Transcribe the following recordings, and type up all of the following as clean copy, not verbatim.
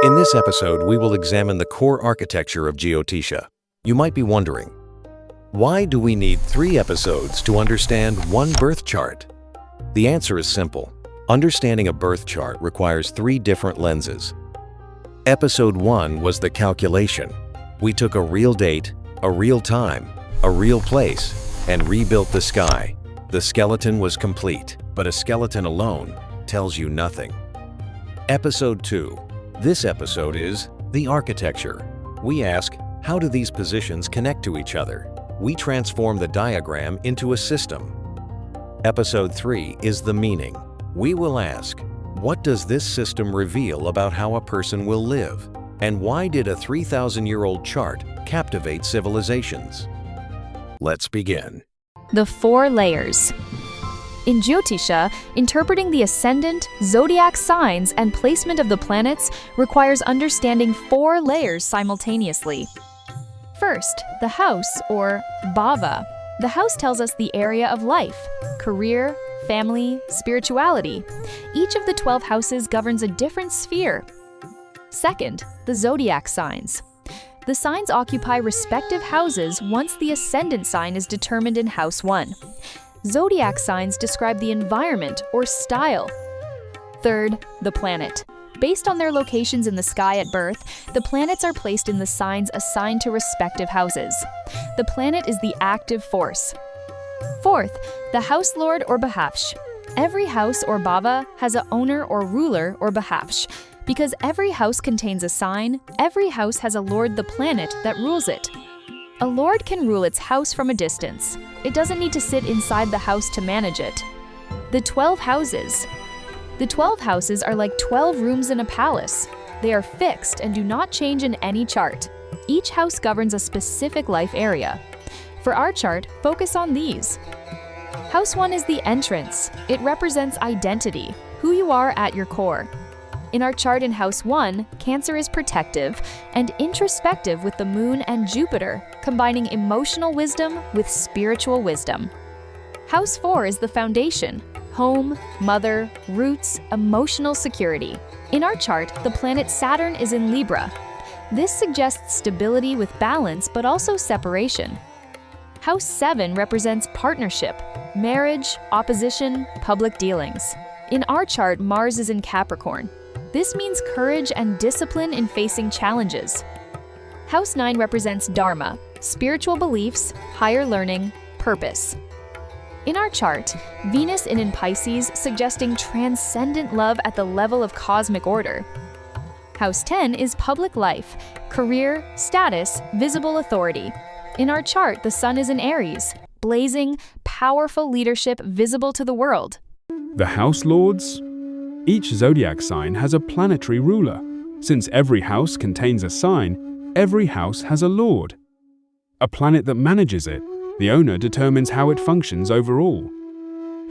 In this episode, we will examine the core architecture of Jyotiṣa. You might be wondering, why do we need 3 episodes to understand one birth chart? The answer is simple. Understanding a birth chart requires 3 different lenses. Episode 1 was the calculation. We took a real date, a real time, a real place, and rebuilt the sky. The skeleton was complete, but a skeleton alone tells you nothing. Episode 2. This episode is the architecture. We ask, how do these positions connect to each other? We transform the diagram into a system. Episode 3 is the meaning. We will ask, what does this system reveal about how a person will live? And why did a 3,000-year-old chart captivate civilizations? Let's begin. The 4 layers. In Jyotiṣa, interpreting the ascendant, zodiac signs, and placement of the planets requires understanding 4 layers simultaneously. First, the house, or bhava. The house tells us the area of life, career, family, spirituality. Each of the 12 houses governs a different sphere. Second, the zodiac signs. The signs occupy respective houses once the ascendant sign is determined in house 1. Zodiac signs describe the environment or style. Third, the planet. Based on their locations in the sky at birth, the planets are placed in the signs assigned to respective houses. The planet is the active force. Fourth, the house lord or Bhavesh. Every house or bhava has an owner or ruler or Bhavesh. Because every house contains a sign, every house has a lord, the planet, that rules it. A lord can rule its house from a distance. It doesn't need to sit inside the house to manage it. The 12 houses. The 12 houses are like 12 rooms in a palace. They are fixed and do not change in any chart. Each house governs a specific life area. For our chart, focus on these. House 1 is the entrance. It represents identity, who you are at your core. In our chart in House 1, Cancer is protective and introspective with the Moon and Jupiter, combining emotional wisdom with spiritual wisdom. House 4 is the foundation, home, mother, roots, emotional security. In our chart, the planet Saturn is in Libra. This suggests stability with balance, but also separation. House 7 represents partnership, marriage, opposition, public dealings. In our chart, Mars is in Capricorn. This means courage and discipline in facing challenges. House 9 represents Dharma, spiritual beliefs, higher learning, purpose. In our chart, Venus in Pisces suggesting transcendent love at the level of cosmic order. House 10 is public life, career, status, visible authority. In our chart, the Sun is in Aries, blazing, powerful leadership visible to the world. The House Lords? Each zodiac sign has a planetary ruler. Since every house contains a sign, every house has a lord. A planet that manages it, the owner determines how it functions overall.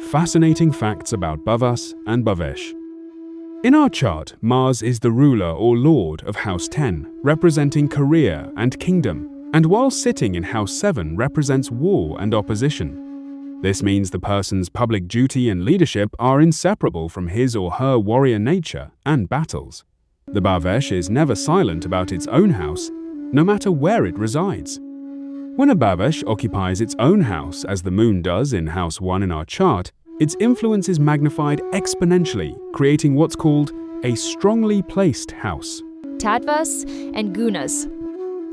Fascinating facts about Bhavas and Bhavesh. In our chart, Mars is the ruler or lord of House 10, representing career and kingdom, and while sitting in House 7 represents war and opposition. This means the person's public duty and leadership are inseparable from his or her warrior nature and battles. The Bhavesh is never silent about its own house, no matter where it resides. When a Bhavesh occupies its own house, as the Moon does in House 1 in our chart, its influence is magnified exponentially, creating what's called a strongly placed house. Tattvas and Gunas.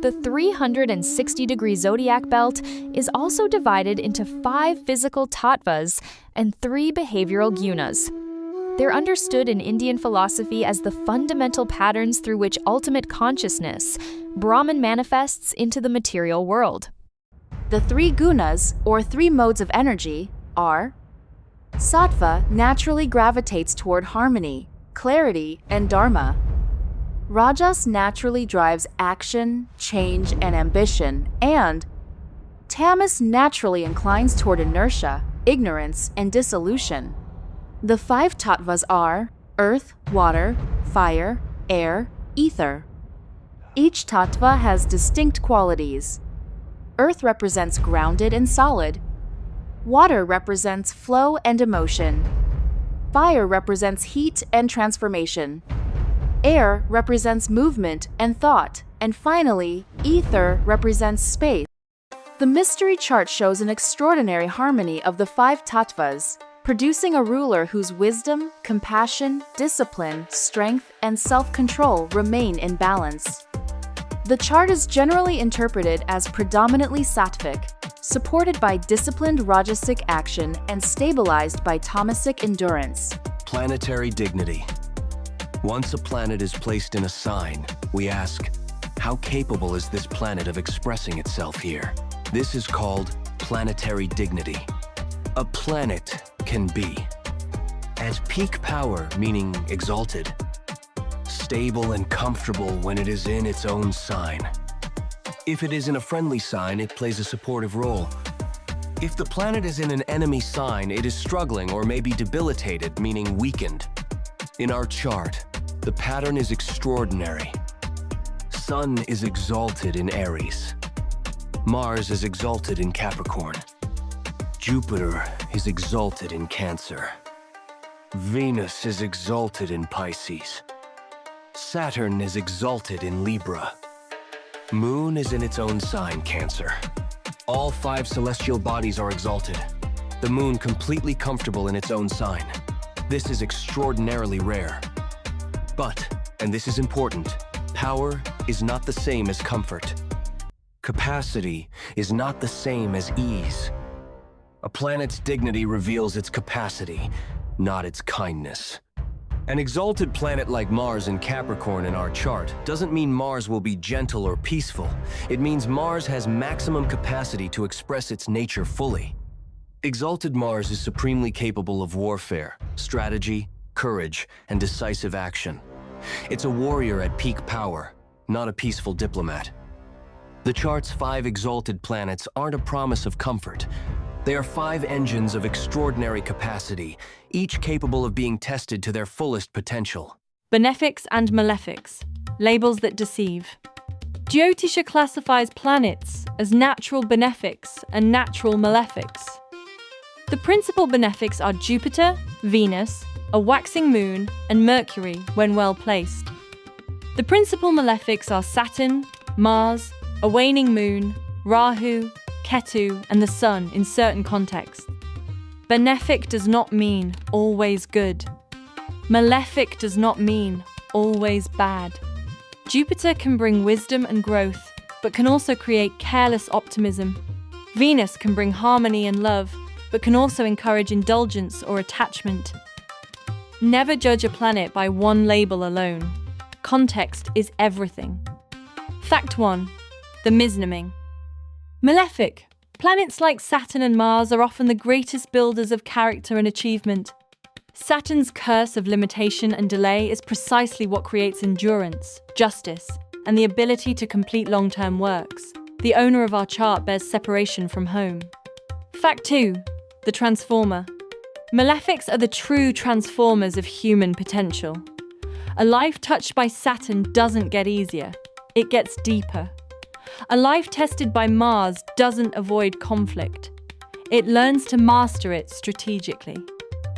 The 360-degree zodiac belt is also divided into 5 physical tattvas and 3 behavioral gunas. They're understood in Indian philosophy as the fundamental patterns through which ultimate consciousness, Brahman, manifests into the material world. The 3 gunas, or 3 modes of energy, are: Sattva naturally gravitates toward harmony, clarity, and dharma. Rajas naturally drives action, change, and ambition, and Tamas naturally inclines toward inertia, ignorance, and dissolution. The 5 tattvas are earth, water, fire, air, ether. Each tattva has distinct qualities. Earth represents grounded and solid. Water represents flow and emotion. Fire represents heat and transformation. Air represents movement and thought, and finally, ether represents space. The mystery chart shows an extraordinary harmony of the 5 tattvas, producing a ruler whose wisdom, compassion, discipline, strength, and self-control remain in balance. The chart is generally interpreted as predominantly sattvic, supported by disciplined rajasic action and stabilized by tamasic endurance. Planetary dignity. Once a planet is placed in a sign, we ask, how capable is this planet of expressing itself here? This is called planetary dignity. A planet can be at peak power, meaning exalted, stable and comfortable when it is in its own sign. If it is in a friendly sign, it plays a supportive role. If the planet is in an enemy sign, it is struggling or may be debilitated, meaning weakened. In our chart, the pattern is extraordinary. Sun is exalted in Aries. Mars is exalted in Capricorn. Jupiter is exalted in Cancer. Venus is exalted in Pisces. Saturn is exalted in Libra. Moon is in its own sign, Cancer. All 5 celestial bodies are exalted. The moon completely comfortable in its own sign. This is extraordinarily rare. But, and this is important, power is not the same as comfort. Capacity is not the same as ease. A planet's dignity reveals its capacity, not its kindness. An exalted planet like Mars in Capricorn in our chart doesn't mean Mars will be gentle or peaceful. It means Mars has maximum capacity to express its nature fully. Exalted Mars is supremely capable of warfare, strategy, courage, and decisive action. It's a warrior at peak power, not a peaceful diplomat. The chart's 5 exalted planets aren't a promise of comfort. They are 5 engines of extraordinary capacity, each capable of being tested to their fullest potential. Benefics and malefics, labels that deceive. Jyotiṣa classifies planets as natural benefics and natural malefics. The principal benefics are Jupiter, Venus, a waxing moon, and Mercury when well placed. The principal malefics are Saturn, Mars, a waning moon, Rahu, Ketu, and the Sun in certain contexts. Benefic does not mean always good. Malefic does not mean always bad. Jupiter can bring wisdom and growth, but can also create careless optimism. Venus can bring harmony and love, but can also encourage indulgence or attachment. Never judge a planet by one label alone. Context is everything. Fact 1. The misnaming. Malefic. Planets like Saturn and Mars are often the greatest builders of character and achievement. Saturn's curse of limitation and delay is precisely what creates endurance, justice, and the ability to complete long-term works. The owner of our chart bears separation from home. Fact 2. The transformer. Malefics are the true transformers of human potential. A life touched by Saturn doesn't get easier, it gets deeper. A life tested by Mars doesn't avoid conflict. It learns to master it strategically.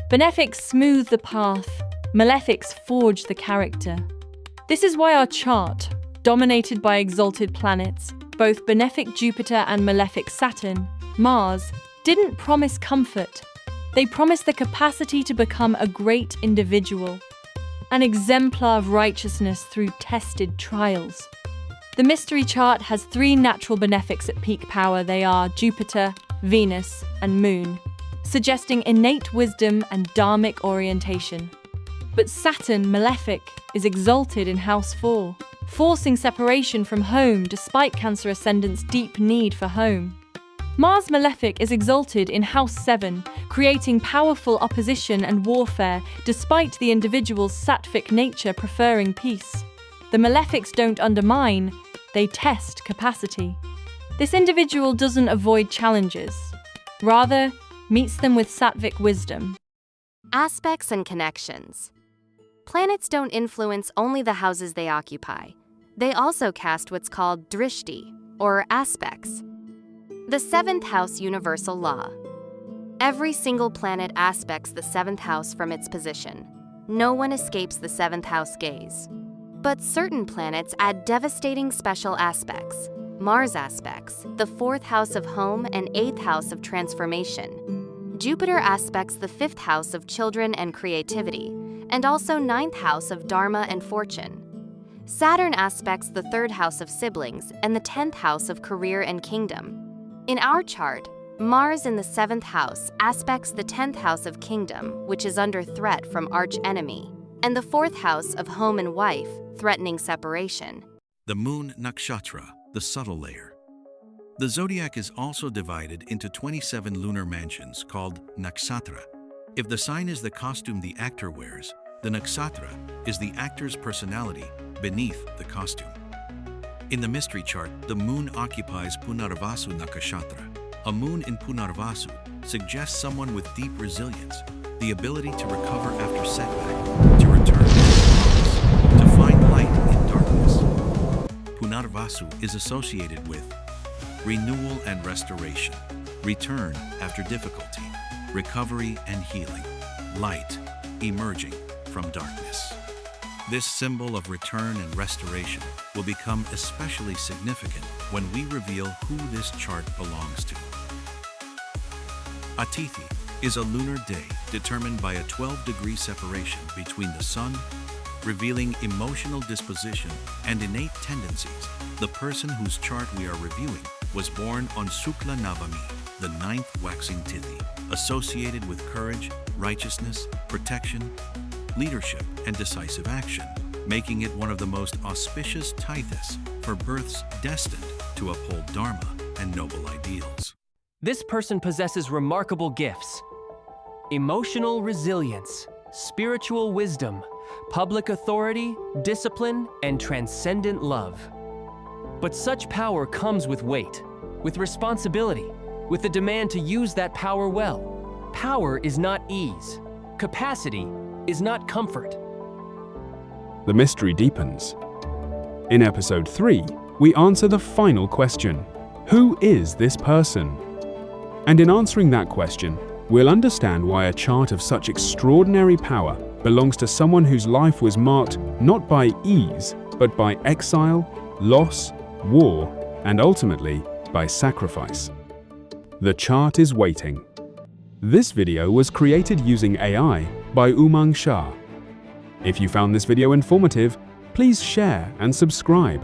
Benefics smooth the path, malefics forge the character. This is why our chart, dominated by exalted planets, both benefic Jupiter and malefic Saturn, Mars, didn't promise comfort. They promised the capacity to become a great individual, an exemplar of righteousness through tested trials. The mystery chart has 3 natural benefics at peak power. They are Jupiter, Venus, and Moon, suggesting innate wisdom and dharmic orientation. But Saturn, malefic, is exalted in House 4, forcing separation from home despite Cancer ascendant's deep need for home. Mars malefic is exalted in House 7, creating powerful opposition and warfare despite the individual's sattvic nature preferring peace. The malefics don't undermine, they test capacity. This individual doesn't avoid challenges, rather meets them with sattvic wisdom. Aspects and connections. Planets don't influence only the houses they occupy. They also cast what's called drishti, or aspects. The 7th house universal law. Every single planet aspects the 7th house from its position. No one escapes the 7th house gaze. But certain planets add devastating special aspects. Mars aspects the 4th house of home and 8th house of transformation. Jupiter aspects the 5th house of children and creativity, and also 9th house of dharma and fortune. Saturn aspects the 3rd house of siblings and the 10th house of career and kingdom. In our chart, Mars in the 7th house aspects the 10th house of kingdom, which is under threat from arch-enemy, and the 4th house of home and wife, threatening separation. The moon nakshatra, the subtle layer. The zodiac is also divided into 27 lunar mansions called nakshatra. If the sign is the costume the actor wears, the nakshatra is the actor's personality beneath the costume. In the mystery chart, the moon occupies Punarvasu nakshatra. A moon in Punarvasu suggests someone with deep resilience, the ability to recover after setback, to return to find light in darkness. Punarvasu is associated with renewal and restoration, return after difficulty, recovery and healing, light emerging from darkness. This symbol of return and restoration will become especially significant when we reveal who this chart belongs to. Atithi is a lunar day determined by a 12-degree separation between the sun, revealing emotional disposition and innate tendencies. The person whose chart we are reviewing was born on Sukla Navami, the 9th waxing Tithi, associated with courage, righteousness, protection, leadership, and decisive action, making it one of the most auspicious tithas for births destined to uphold dharma and noble ideals. This person possesses remarkable gifts: emotional resilience, spiritual wisdom, public authority, discipline, and transcendent love. But such power comes with weight, with responsibility, with the demand to use that power well. Power is not ease. Capacity is not comfort. The mystery deepens. In episode 3, we answer the final question: who is this person? And in answering that question, we'll understand why a chart of such extraordinary power belongs to someone whose life was marked not by ease, but by exile, loss, war, and ultimately by sacrifice. The chart is waiting. This video was created using AI by Umang Shah. If you found this video informative, please share and subscribe.